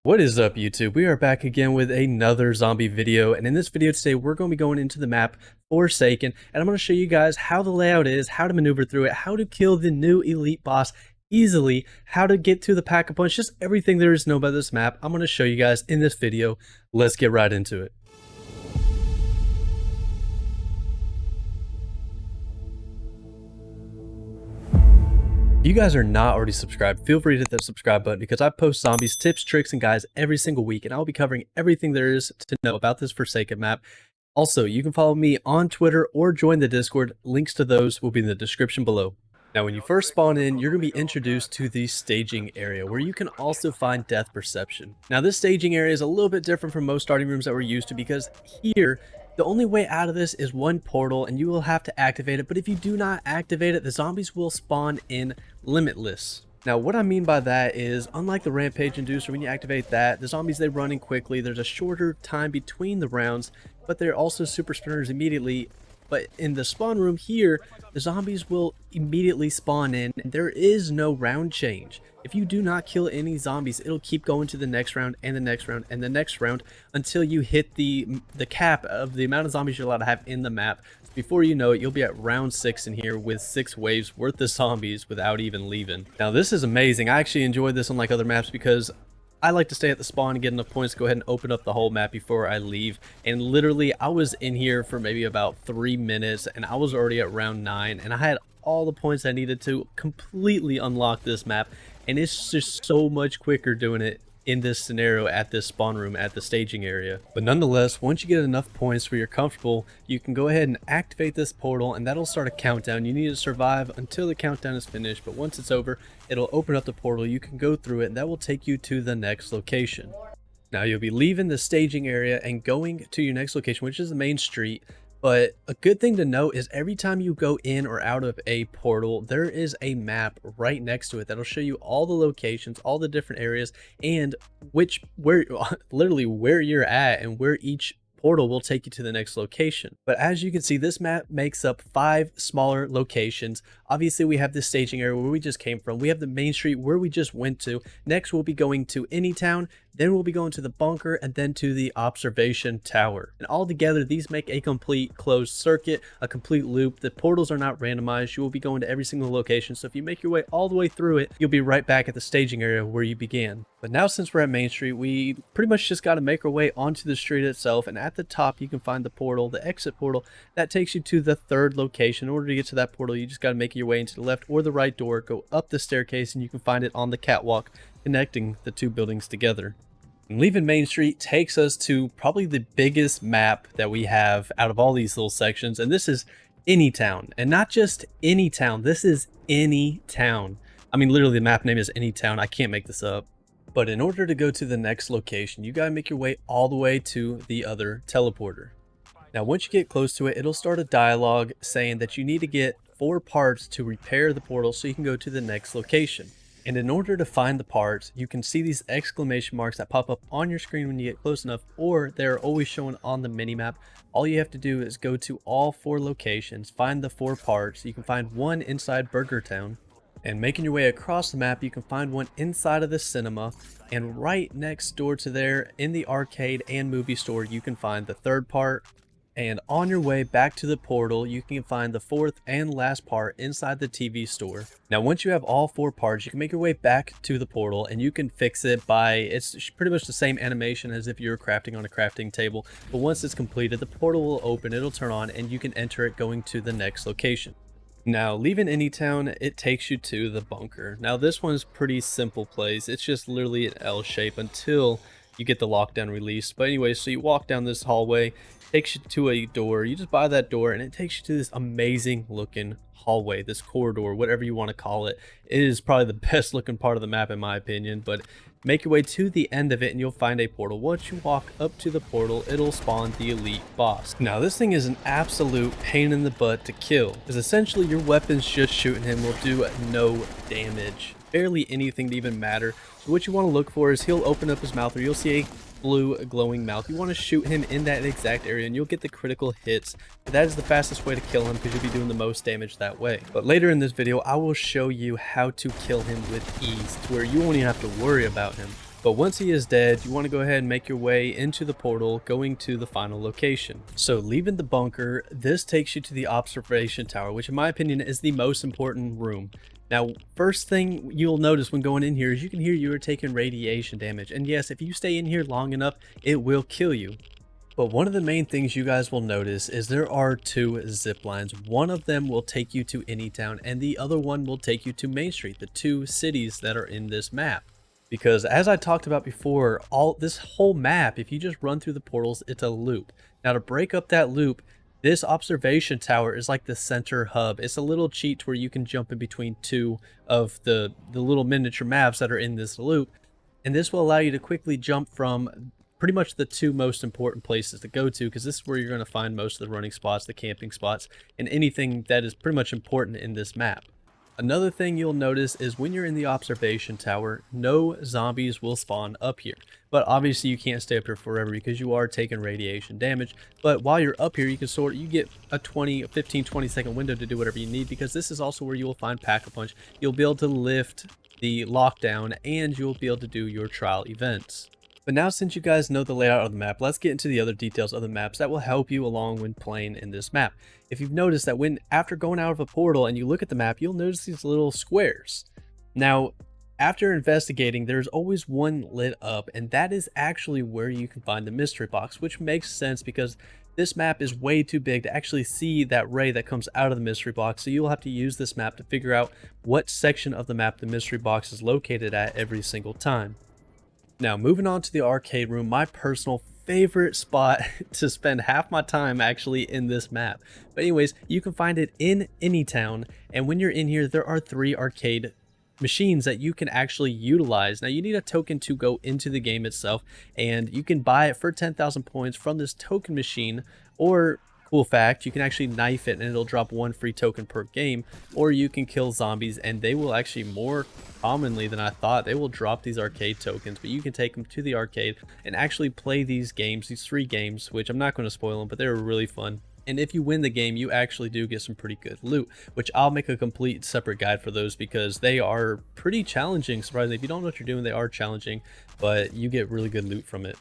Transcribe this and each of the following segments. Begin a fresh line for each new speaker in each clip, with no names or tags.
What is up, YouTube? We are back again with another zombie video, and in this video today we're going to be going into the map Forsaken, and I'm going to show you guys how the layout is, how to maneuver through it, how to kill the new elite boss easily, how to get to the Pack-a-Punch, just everything there is to know about this map. I'm going to show you guys in this video. Let's get right into it. If you guys are not already subscribed, feel free to hit that subscribe button because I post zombies, tips, tricks, and guides every single week, and I'll be covering everything there is to know about this Forsaken map. Also, you can follow me on Twitter or join the Discord. Links to those will be in the description below. Now, when you first spawn in, you're going to be introduced to the staging area where you can also find death perception. Now, this staging area is a little bit different from most starting rooms that we're used to because here, the only way out of this is one portal and you will have to activate it, but if you do not activate it, the zombies will spawn in limitless. Now, what I mean by that is, unlike the Rampage Inducer, when you activate that, the zombies, they run in quickly. There's a shorter time between the rounds, but they're also super sprinters immediately. But in the spawn room here, the zombies will immediately spawn in, and there is no round change. If you do not kill any zombies, it'll keep going to the next round and the next round and the next round until you hit the cap of the amount of zombies you're allowed to have in the map. Before you know it, you'll be at round 6 in here with 6 waves worth of zombies without even leaving. Now, this is amazing. I actually enjoy this unlike other maps because I like to stay at the spawn and get enough points to go ahead and open up the whole map before I leave. And literally, I was in here for maybe about 3 minutes and I was already at round 9 and I had all the points I needed to completely unlock this map. And it's just so much quicker doing it in this scenario at this spawn room at the staging area. But nonetheless, once you get enough points where you're comfortable, you can go ahead and activate this portal and that'll start a countdown. You need to survive until the countdown is finished, but once it's over, it'll open up the portal. You can go through it and that will take you to the next location. Now, you'll be leaving the staging area and going to your next location, which is the main street. But a good thing to note is every time you go in or out of a portal, there is a map right next to it that'll show you all the locations, all the different areas, and literally where you're at and where each portal will take you to the next location. But as you can see, this map makes up 5 smaller locations. Obviously, we have this staging area where we just came from. We have the main street where we just went to. Next, we'll be going to Anytown. Then we'll be going to the bunker and then to the observation tower. And all together, these make a complete closed circuit, a complete loop. The portals are not randomized. You will be going to every single location. So if you make your way all the way through it, you'll be right back at the staging area where you began. But now, since we're at Main Street, we pretty much just got to make our way onto the street itself. And at the top, you can find the portal, the exit portal, that takes you to the 3rd location. In order to get to that portal, you just got to make your way into the left or the right door, go up the staircase, and you can find it on the catwalk connecting the 2 buildings together. And leaving Main Street takes us to probably the biggest map that we have out of all these little sections, and this is Anytown. And not just Anytown, this is Anytown. I mean, literally the map name is Anytown. I can't make this up. But in order to go to the next location, you gotta make your way all the way to the other teleporter. Now, once you get close to it, it'll start a dialogue saying that you need to get 4 parts to repair the portal so you can go to the next location. And in order to find the parts, you can see these exclamation marks that pop up on your screen when you get close enough, or they're always shown on the minimap. All you have to do is go to all 4 locations, find the 4 parts. You can find one inside Burger Town. And making your way across the map, you can find one inside of the cinema. And right next door to there, in the arcade and movie store, you can find the 3rd part. And on your way back to the portal, you can find the 4th and last part inside the TV store. Now, once you have all 4 parts, you can make your way back to the portal and you can fix it by, it's pretty much the same animation as if you were crafting on a crafting table. But once it's completed, the portal will open, it'll turn on, and you can enter it going to the next location. Now, leaving Anytown, it takes you to the bunker. Now, this one's pretty simple place. It's just literally an L shape until you get the lockdown released. But anyway, so you walk down this hallway, takes you to a door. You just buy that door and it takes you to this amazing looking hallway, this corridor, whatever you want to call it. It is probably the best looking part of the map in my opinion, but make your way to the end of it and you'll find a portal. Once you walk up to the portal, it'll spawn the elite boss. Now, this thing is an absolute pain in the butt to kill, because essentially your weapons just shooting him will do no damage, barely anything to even matter. So what you want to look for is he'll open up his mouth, or you'll see a blue glowing mouth. You want to shoot him in that exact area and you'll get the critical hits. That is the fastest way to kill him because you'll be doing the most damage that way. But later in this video, I will show you how to kill him with ease to where you won't even have to worry about him. But once he is dead, you want to go ahead and make your way into the portal, going to the final location. So leaving the bunker, this takes you to the observation tower, which in my opinion is the most important room. Now, first thing you'll notice when going in here is you can hear you are taking radiation damage. And yes, if you stay in here long enough, it will kill you. But one of the main things you guys will notice is there are two zip lines. One of them will take you to Anytown and the other one will take you to Main Street, the two cities that are in this map. Because as I talked about before, this whole map, if you just run through the portals, it's a loop. Now to break up that loop, this observation tower is like the center hub. It's a little cheat where you can jump in between two of the little miniature maps that are in this loop. And this will allow you to quickly jump from pretty much the two most important places to go to, because this is where you're going to find most of the running spots, the camping spots, and anything that is pretty much important in this map. Another thing you'll notice is when you're in the observation tower, no zombies will spawn up here. But obviously you can't stay up here forever because you are taking radiation damage. But while you're up here, you can you get a 15, 20 second window to do whatever you need, because this is also where you will find Pack-a-Punch. You'll be able to lift the lockdown and you'll be able to do your trial events. But now, since you guys know the layout of the map, let's get into the other details of the maps that will help you along when playing in this map. If you've noticed that after going out of a portal and you look at the map, you'll notice these little squares. Now, after investigating, there's always one lit up, and that is actually where you can find the mystery box, which makes sense because this map is way too big to actually see that ray that comes out of the mystery box. So you'll have to use this map to figure out what section of the map the mystery box is located at every single time. Now, moving on to the arcade room, my personal favorite spot to spend half my time actually in this map. But anyways, you can find it in Anytown, and when you're in here, there are 3 arcade machines that you can actually utilize. Now, you need a token to go into the game itself, and you can buy it for 10,000 points from this token machine, or cool fact, you can actually knife it and it'll drop 1 free token per game, or you can kill zombies and they will actually, more commonly than I thought, they will drop these arcade tokens, but you can take them to the arcade and actually play these games, these 3 games, which I'm not going to spoil them, but they were really fun. And if you win the game, you actually do get some pretty good loot, which I'll make a complete separate guide for those because they are pretty challenging. Surprisingly, if you don't know what you're doing, they are challenging, but you get really good loot from it.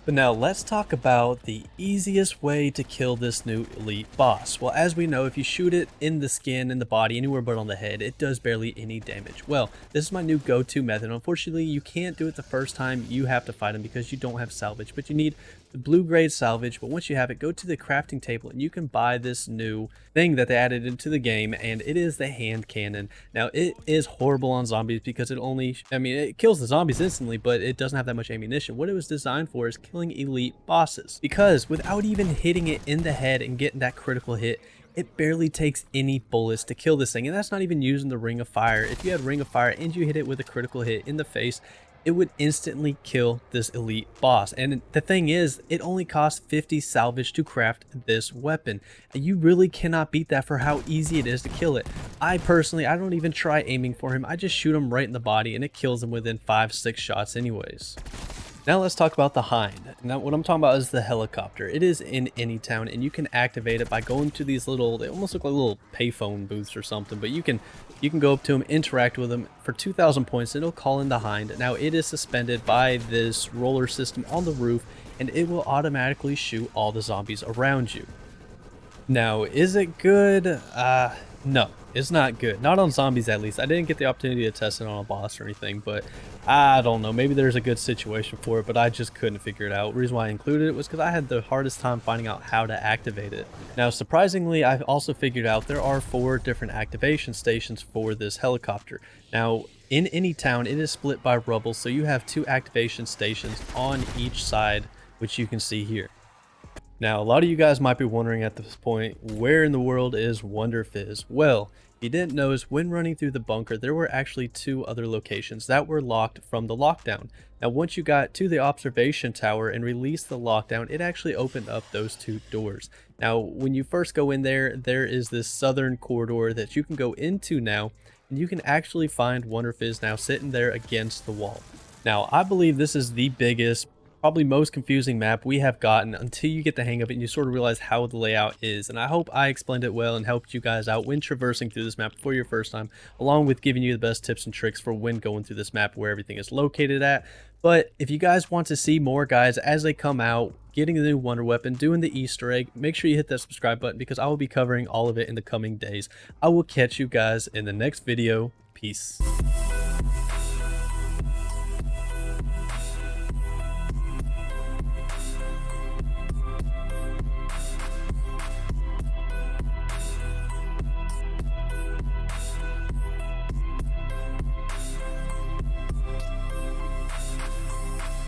But now let's talk about the easiest way to kill this new elite boss. Well, as we know, if you shoot it in the skin, in the body, anywhere but on the head, it does barely any damage. Well, this is my new go-to method. Unfortunately, you can't do it the first time you have to fight him because you don't have salvage, but you need the blue grade salvage. But once you have it, go to the crafting table and you can buy this new thing that they added into the game, and it is the hand cannon. Now, it is horrible on zombies because it kills the zombies instantly, but it doesn't have that much ammunition. What it was designed for is killing elite bosses, because without even hitting it in the head and getting that critical hit, it barely takes any bullets to kill this thing. And that's not even using the Ring of Fire. If you had Ring of Fire and you hit it with a critical hit in the face, it would instantly kill this elite boss. And the thing is, it only costs 50 salvage to craft this weapon, and you really cannot beat that for how easy it is to kill it. I don't even try aiming for him. I just shoot him right in the body and it kills him within 5-6 shots anyways. Now let's talk about the Hind. Now what I'm talking about is the helicopter. It is in Anytown, and you can activate it by going to these little, they almost look like little payphone booths or something, but you can go up to them, interact with them for 2,000 points, and it'll call in the Hind. Now it is suspended by this roller system on the roof, and it will automatically shoot all the zombies around you. Now, is it good? No, it's not good. Not on zombies, at least. I didn't get the opportunity to test it on a boss or anything, but I don't know. Maybe there's a good situation for it, but I just couldn't figure it out. The reason why I included it was because I had the hardest time finding out how to activate it. Now, surprisingly, I've also figured out there are 4 different activation stations for this helicopter. Now, in Anytown, it is split by rubble, so you have 2 activation stations on each side, which you can see here. Now, a lot of you guys might be wondering at this point, where in the world is Wonderfiz? Well, if you didn't know, is when running through the bunker, there were actually 2 other locations that were locked from the lockdown. Now, once you got to the observation tower and released the lockdown, it actually opened up those 2 doors. Now, when you first go in there, there is this southern corridor that you can go into now, and you can actually find Wonderfiz now sitting there against the wall. Now, I believe this is the biggest, probably most confusing map we have gotten until you get the hang of it and you sort of realize how the layout is. And I hope I explained it well and helped you guys out when traversing through this map for your first time, along with giving you the best tips and tricks for when going through this map, where everything is located at. But if you guys want to see more guys as they come out, getting the new wonder weapon, doing the Easter egg, make sure you hit that subscribe button because I will be covering all of it in the coming days. I will catch you guys in the next video. Peace.